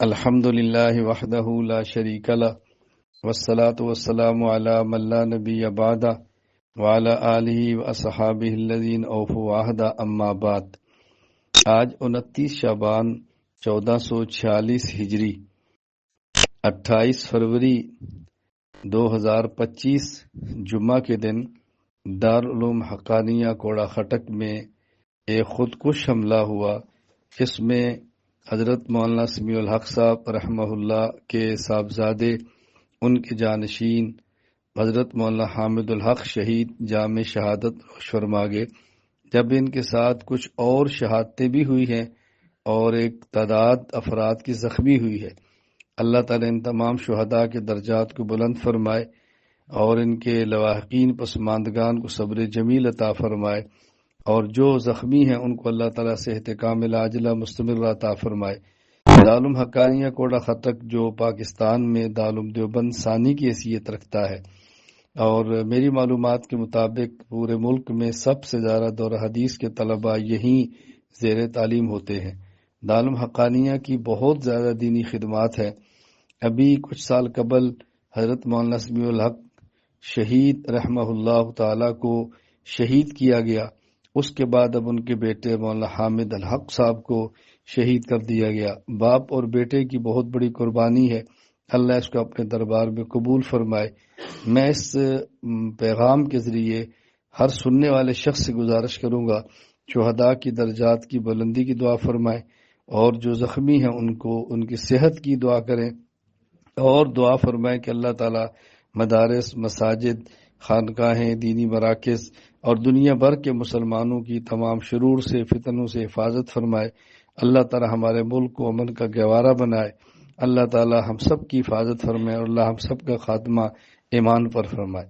الحمد للہ وحدہ لا شریک لہ والصلاة والسلام علی من لا نبی بعدہ وعلی آلہ واصحابہ الذین اوفوا عہدہ اما بعد۔ آج 29 شعبان 1446 ہجری 28 فروری 2025 جمعہ کے دن دارالعلوم حقانیہ کوڑا خٹک میں ایک خودکش حملہ ہوا، جس میں حضرت مولانا سمیع الحق صاحب رحمہ اللہ کے صاحبزادے، ان کے جانشین حضرت مولانا حامد الحق شہید جامع شہادت نوش فرما گئے، جب ان کے ساتھ کچھ اور شہادتیں بھی ہوئی ہیں اور ایک تعداد افراد کی زخمی ہوئی ہے۔ اللہ تعالیٰ ان تمام شہداء کے درجات کو بلند فرمائے اور ان کے لواحقین پسماندگان کو صبر جمیل عطا فرمائے، اور جو زخمی ہیں ان کو اللہ تعالیٰ صحت کاملہ عاجلہ مستمرہ عطا فرمائے۔ دارالعلوم حقانیہ کوڑا خٹک جو پاکستان میں دارالعلوم دیوبند ثانی کی حیثیت رکھتا ہے، اور میری معلومات کے مطابق پورے ملک میں سب سے زیادہ دورہ حدیث کے طلباء یہیں زیر تعلیم ہوتے ہیں۔ دارالعلوم حقانیہ کی بہت زیادہ دینی خدمات ہے۔ ابھی کچھ سال قبل حضرت مولانا سمیع الحق شہید رحمہ اللہ تعالیٰ کو شہید کیا گیا، اس کے بعد اب ان کے بیٹے مولانا حامد الحق صاحب کو شہید کر دیا گیا۔ باپ اور بیٹے کی بہت بڑی قربانی ہے، اللہ اس کو اپنے دربار میں قبول فرمائے۔ میں اس پیغام کے ذریعے ہر سننے والے شخص سے گزارش کروں گا شہداء کی درجات کی بلندی کی دعا فرمائے، اور جو زخمی ہیں ان کو ان کی صحت کی دعا کریں، اور دعا فرمائے کہ اللہ تعالیٰ مدارس، مساجد، خانقاہیں، دینی مراکز اور دنیا بھر کے مسلمانوں کی تمام شرور سے، فتنوں سے حفاظت فرمائے۔ اللہ تعالیٰ ہمارے ملک کو امن کا گہوارہ بنائے۔ اللہ تعالیٰ ہم سب کی حفاظت فرمائے، اور اللہ ہم سب کا خاتمہ ایمان پر فرمائے۔